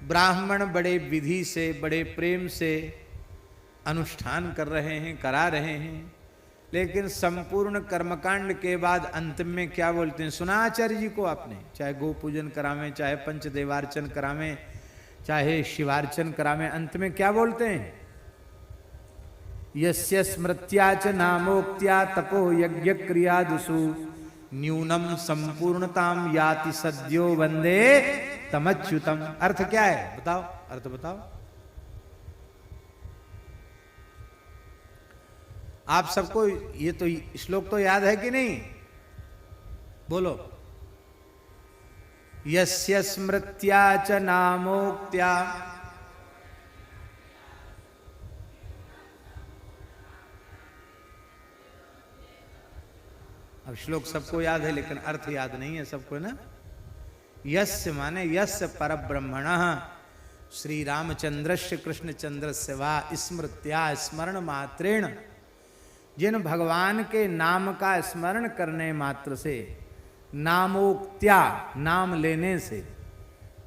ब्राह्मण बड़े विधि से, बड़े प्रेम से अनुष्ठान कर रहे हैं, करा रहे हैं, लेकिन संपूर्ण कर्मकांड के बाद अंतिम में क्या बोलते हैं? सुना आचार्य जी को आपने? चाहे गो पूजन करावें, चाहे पंचदेवार्चन करावें, चाहे शिवार्चन करावें, अंत में क्या बोलते हैं? यस्य स्मृत्या च नामोक्त्या तपो यज्ञ क्रियादिषु न्यूनम संपूर्णताम याति सद्यो वंदे तमच्युतम। अर्थ क्या है बताओ? अर्थ बताओ। आप सबको ये तो श्लोक तो याद है कि नहीं? बोलो। यस्य स्मृत्या च नामोक्त्या, अब श्लोक सबको याद है लेकिन अर्थ याद नहीं है सबको ना। यस्य माने यस्य परब्रह्मणः श्री रामचंद्रस्य कृष्णचंद्रस्य वा स्मृत्या स्मरण मात्रेण, जिन भगवान के नाम का स्मरण करने मात्र से, नामोक्त्या नाम लेने से,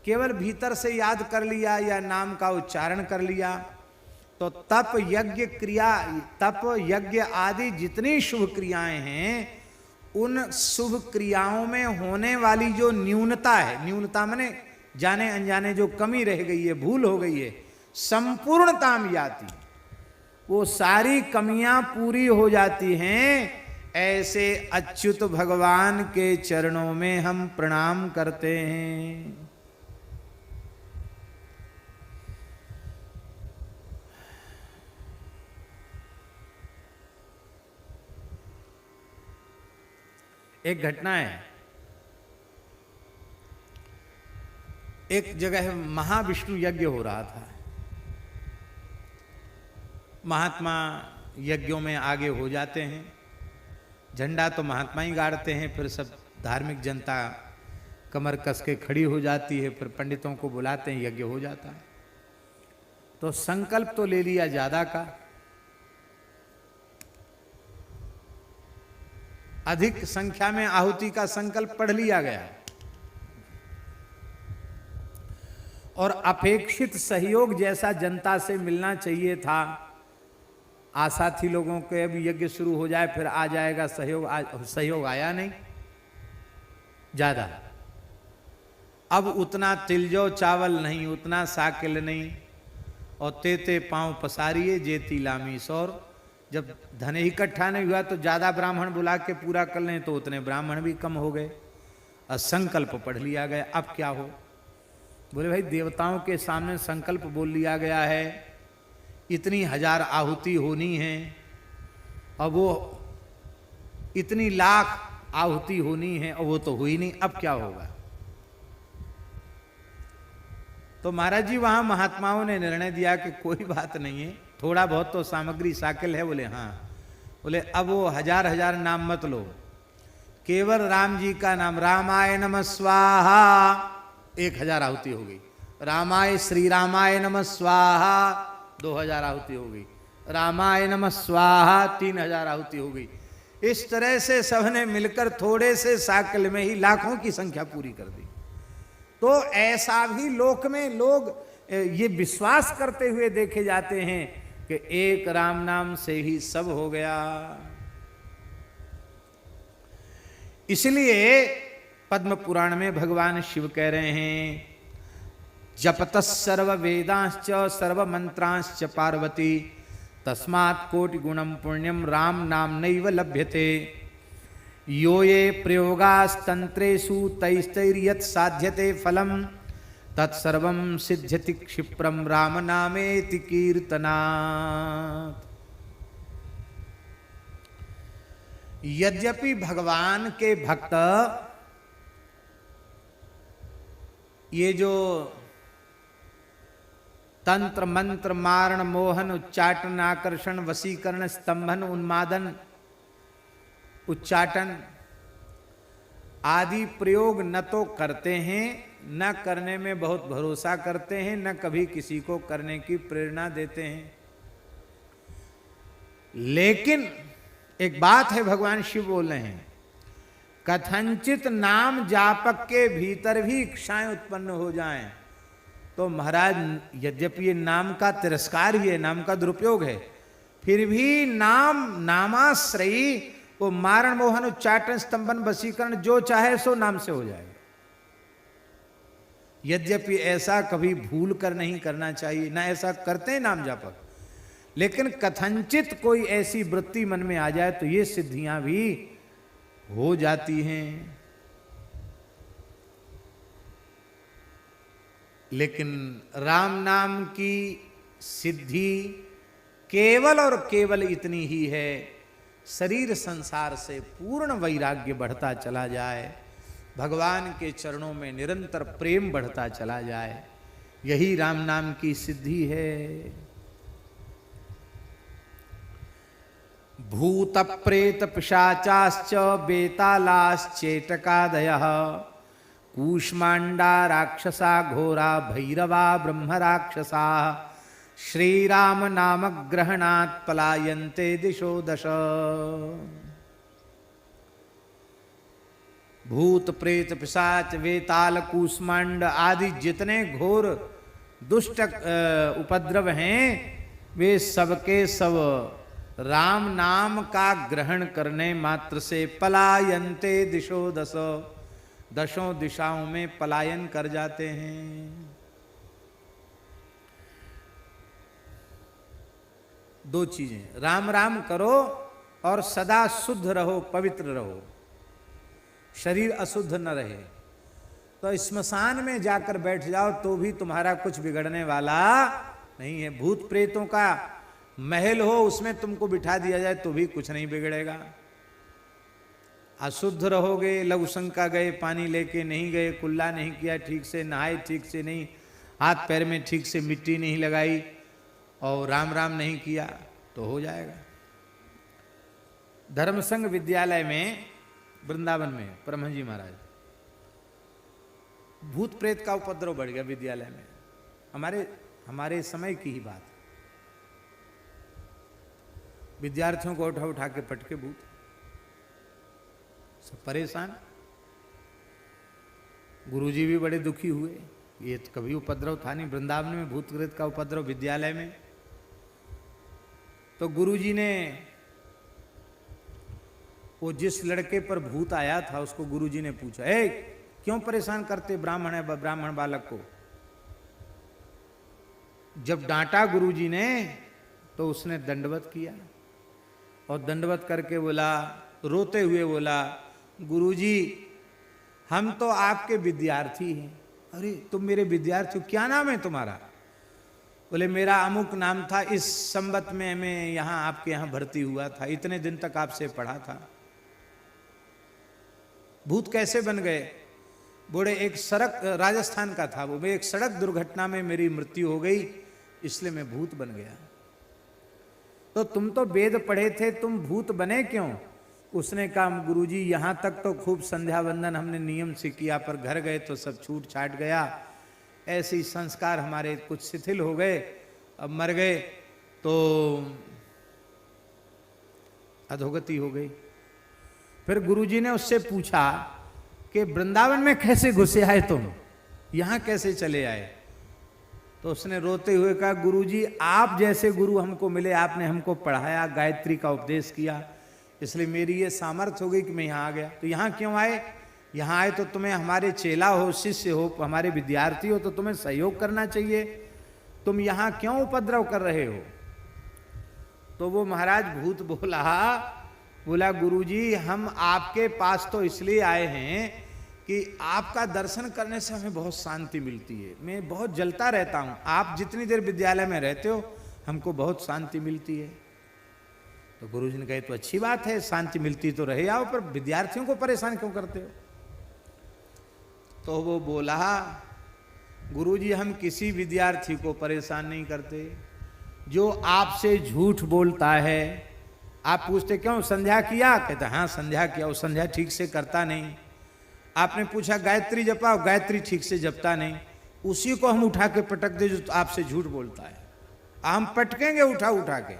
केवल भीतर से याद कर लिया या नाम का उच्चारण कर लिया, तो तप यज्ञ क्रिया, तप यज्ञ आदि जितनी शुभ क्रियाएं हैं, उन शुभ क्रियाओं में होने वाली जो न्यूनता है, न्यूनता माने जाने अनजाने जो कमी रह गई है, भूल हो गई है, संपूर्णताम याति, वो सारी कमियां पूरी हो जाती हैं। ऐसे अच्युत भगवान के चरणों में हम प्रणाम करते हैं। एक घटना है, एक जगह महाविष्णु यज्ञ हो रहा था। महात्मा यज्ञों में आगे हो जाते हैं, झंडा तो महात्मा ही गाड़ते हैं, फिर सब धार्मिक जनता कमर कस के खड़ी हो जाती है, फिर पंडितों को बुलाते हैं, यज्ञ हो जाता है। तो संकल्प तो ले लिया ज्यादा का, अधिक संख्या में आहुति का संकल्प पढ़ लिया गया, और अपेक्षित सहयोग जैसा जनता से मिलना चाहिए था, आशा थी लोगों के अब यज्ञ शुरू हो जाए फिर आ जाएगा सहयोग, सहयोग आया नहीं ज्यादा। अब उतना तिलजो चावल नहीं, उतना साकिल नहीं, और तेते पांव पसारिए जेती लामी सौर। जब धन इकट्ठा नहीं हुआ तो ज्यादा ब्राह्मण बुला के पूरा कर लें, तो उतने ब्राह्मण भी कम हो गए, और संकल्प पढ़ लिया गया। अब क्या हो? बोले भाई देवताओं के सामने संकल्प बोल लिया गया है, इतनी 1000 आहुति होनी है, और वो इतनी लाख आहुति होनी है, और वो तो हुई नहीं, अब क्या होगा? तो महाराज जी वहां महात्माओं ने निर्णय दिया कि कोई बात नहीं है, थोड़ा बहुत तो सामग्री साकिल है। बोले हाँ। बोले अब वो 1000 नाम मत लो, केवल राम जी का नाम, रामाय नमः स्वाहा, 1000 आहुति हो गई। रामाय श्री रामाय नमः स्वाहा, 2000 आहुति हो गई। रामाय नमः स्वाहा, 3000 आहुति हो गई। इस तरह से सबने मिलकर थोड़े से साकिल में ही लाखों की संख्या पूरी कर दी। तो ऐसा भी लोक में लोग ये विश्वास करते हुए देखे जाते हैं कि एक राम नाम से ही सब हो गया। इसलिए पद्म पुराण में भगवान शिव कह रहे हैं, जपत सर्व वेदांश्च सर्व मंत्रांश्च पार्वती, तस्मात् कोटि गुणम पुण्यम राम नाम नैव लभ्यते, यो ये प्रयोगास्तंत्रेषु तैस्तैर्यत् साध्यते फलम, तत्सर्वं सिद्ध्यति क्षिप्रम राम नामेति कीर्तनात्। यद्यपि भगवान के भक्त ये जो तंत्र मंत्र मारण मोहन उच्चाटन आकर्षण वशीकरण स्तंभन उन्मादन उच्चाटन आदि प्रयोग न तो करते हैं, न करने में बहुत भरोसा करते हैं, न कभी किसी को करने की प्रेरणा देते हैं। लेकिन एक बात है, भगवान शिव बोल रहे हैं, कथनचित नाम जापक के भीतर भी इच्छाएं उत्पन्न हो जाएं तो महाराज यद्यपि ये नाम का तिरस्कार ही है, नाम का दुरुपयोग है, फिर भी नामाश्रयी वो मारण मोहन उच्चाटन स्तंभन वशीकरण जो चाहे सो नाम से हो जाएगा। यद्यपि ऐसा कभी भूल कर नहीं करना चाहिए, ना ऐसा करते हैं नाम जापक, लेकिन कथनचित कोई ऐसी वृत्ति मन में आ जाए तो ये सिद्धियां भी हो जाती हैं। लेकिन राम नाम की सिद्धि केवल और केवल इतनी ही है, शरीर संसार से पूर्ण वैराग्य बढ़ता चला जाए, भगवान के चरणों में निरंतर प्रेम बढ़ता चला जाए, यही राम नाम की सिद्धि है। भूत प्रेत पिशाचाश्च बेतालाश्चेटकादयः कूष्मांडा राक्षसा घोरा भैरवा ब्रह्म राक्षसा श्रीराम नाम ग्रहणात् पलायन्ते दिशो दश। भूत प्रेत पिशाच वेताल कूष्मांड आदि जितने घोर दुष्ट उपद्रव हैं, वे सबके सब राम नाम का ग्रहण करने मात्र से पलायन्ते दिशो दश, दशों दिशाओं में पलायन कर जाते हैं। दो चीजें, राम राम करो और सदा शुद्ध रहो, पवित्र रहो, शरीर अशुद्ध न रहे। तो स्मशान में जाकर बैठ जाओ तो भी तुम्हारा कुछ बिगड़ने वाला नहीं है। भूत प्रेतों का महल हो, उसमें तुमको बिठा दिया जाए तो भी कुछ नहीं बिगड़ेगा। अशुद्ध रहोगे, लघु शंका गए, पानी लेके नहीं गए, कुल्ला नहीं किया ठीक से, नहाए ठीक से नहीं, हाथ पैर में ठीक से मिट्टी नहीं लगाई और राम राम नहीं किया तो हो जाएगा। धर्म संघ विद्यालय में वृंदावन में परमहंस जी महाराज, भूत प्रेत का उपद्रव बढ़ गया विद्यालय में। हमारे समय की ही बात, विद्यार्थियों को उठा उठा के पटके भूत, सब परेशान। गुरुजी भी बड़े दुखी हुए, ये तो कभी उपद्रव था नहीं वृंदावन में, भूत प्रेत का उपद्रव विद्यालय में। तो गुरुजी ने वो जिस लड़के पर भूत आया था उसको गुरुजी ने पूछा, ए क्यों परेशान करते ब्राह्मण बालक को। जब डांटा गुरुजी ने तो उसने दंडवत किया और दंडवत करके बोला, रोते हुए बोला, गुरुजी हम तो आपके विद्यार्थी हैं। अरे तुम मेरे विद्यार्थी हो, क्या नाम है तुम्हारा? बोले मेरा अमुक नाम था, इस संवत में मैं यहाँ आपके यहाँ भर्ती हुआ था, इतने दिन तक आपसे पढ़ा था। भूत कैसे बन गए? बोले एक सड़क, राजस्थान का था वो, एक सड़क दुर्घटना में मेरी मृत्यु हो गई, इसलिए मैं भूत बन गया। तो तुम तो वेद पढ़े थे, तुम भूत बने क्यों? उसने कहा गुरुजी यहाँ तक तो खूब संध्या वंदन हमने नियम से किया, पर घर गए तो सब छूट छाट गया, ऐसे ही संस्कार हमारे कुछ शिथिल हो गए, अब मर गए तो अधोगति हो गई। फिर गुरुजी ने उससे पूछा कि वृंदावन में कैसे घुसे आए तुम, यहाँ कैसे चले आए? तो उसने रोते हुए कहा, गुरुजी आप जैसे गुरु हमको मिले, आपने हमको पढ़ाया, गायत्री का उपदेश किया, इसलिए मेरी ये सामर्थ्य हो गई कि मैं यहाँ आ गया। तो यहाँ क्यों आए? यहाँ आए तो तुम्हें हमारे चेला हो, शिष्य हो, हमारे विद्यार्थी हो, तो तुम्हें सहयोग करना चाहिए, तुम यहाँ क्यों उपद्रव कर रहे हो? तो वो महाराज भूत बोला गुरुजी हम आपके पास तो इसलिए आए हैं कि आपका दर्शन करने से हमें बहुत शांति मिलती है, मैं बहुत जलता रहता हूँ, आप जितनी देर विद्यालय में रहते हो हमको बहुत शांति मिलती है। तो गुरुजी ने कहा तो अच्छी बात है, शांति मिलती तो रहे आओ, पर विद्यार्थियों को परेशान क्यों करते हो? तो वो बोला, गुरुजी हम किसी विद्यार्थी को परेशान नहीं करते, जो आपसे झूठ बोलता है। आप पूछते क्यों संध्या किया? कहते हाँ संध्या किया, वो संध्या ठीक से करता नहीं। आपने पूछा गायत्री जपाओ, गायत्री ठीक से जपता नहीं, उसी को हम उठा के पटक दे जो आपसे झूठ बोलता है। हम पटकेंगे उठा उठा के।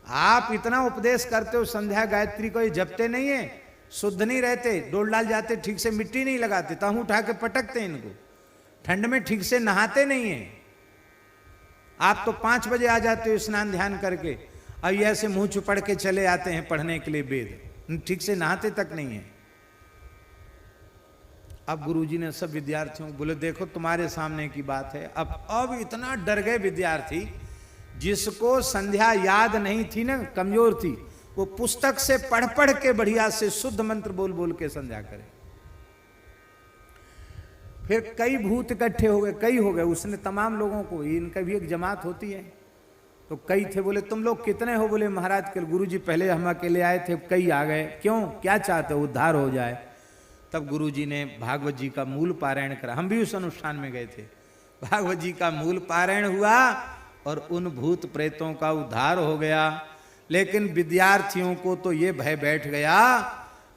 आप इतना उपदेश करते हो संध्या गायत्री को, ये जपते नहीं है, शुद्ध नहीं रहते, डोल डाल जाते, ठीक से मिट्टी नहीं लगाते, तो हम उठा के पटकते इनको। ठंड में ठीक से नहाते नहीं है। आप तो 5 बजे आ जाते हो स्नान ध्यान करके, और ये ऐसे मुंह चुपड़ के चले आते हैं पढ़ने के लिए वेद, ठीक से नहाते तक नहीं है। अब गुरुजी ने सब विद्यार्थियों को बोले देखो तुम्हारे सामने की बात है। अब इतना डर गए विद्यार्थी, जिसको संध्या याद नहीं थी ना, कमजोर थी, वो पुस्तक से पढ़ पढ़ के बढ़िया से शुद्ध मंत्र बोल बोल के संध्या करे। फिर कई भूत इकट्ठे हो गए, कई हो गए। उसने तमाम लोगों को, इनका भी एक जमात होती है, तो कई थे। बोले तुम लोग कितने हो? बोले महाराज कल गुरुजी पहले हम अकेले आए थे, कई आ गए। क्यों, क्या चाहते हो? उद्धार हो जाए। तब गुरुजी ने भागवत जी का मूल पारायण करा। हम भी उस अनुष्ठान में गए थे। भागवत जी का मूल पारायण हुआ और उन भूत प्रेतों का उद्धार हो गया। लेकिन विद्यार्थियों को तो ये भय बैठ गया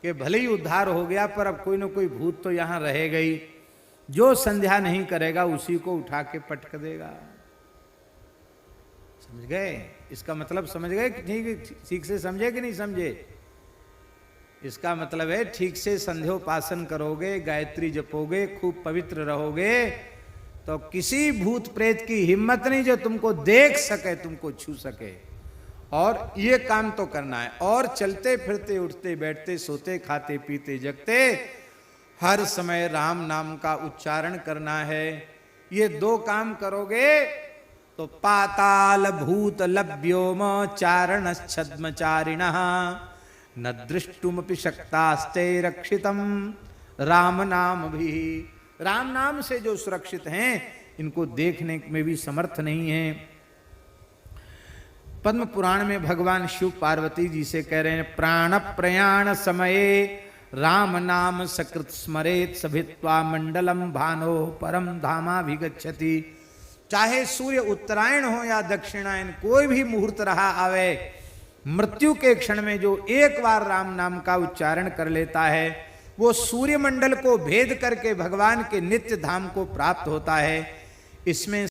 कि भले ही उद्धार हो गया, पर अब कोई ना कोई भूत तो यहां रहेगा ही, जो संध्या नहीं करेगा उसी को उठा के पटक देगा। समझ गए? इसका मतलब समझ गए कि ठीक से समझे कि नहीं समझे? इसका मतलब है ठीक से संध्योपासन करोगे, गायत्री जपोगे, खूब पवित्र रहोगे, तो किसी भूत प्रेत की हिम्मत नहीं जो तुमको देख सके, तुमको छू सके। और ये काम तो करना है। और चलते फिरते, उठते बैठते, सोते खाते पीते जगते हर समय राम नाम का उच्चारण करना है। ये 2 काम करोगे तो पाताल भूत लभ्योम चारण छद्मचारिणः न दृष्टुमपि शक्तास्ते रक्षितम राम नाम भी। राम नाम से जो सुरक्षित हैं, इनको देखने में भी समर्थ नहीं है। पद्म पुराण में भगवान शिव पार्वती जी से कह रहे हैं, प्राण प्रयाण समये राम नाम सकृत स्मरेत सभित्वा मंडलम भानो परम धामाभिगच्छति। चाहे सूर्य उत्तरायण हो या दक्षिणायन, कोई भी मुहूर्त रहा आवे, मृत्यु के क्षण में जो एक बार राम नाम का उच्चारण कर लेता है, वो सूर्य मंडल को भेद करके भगवान के नित्य धाम को प्राप्त होता है। इसमें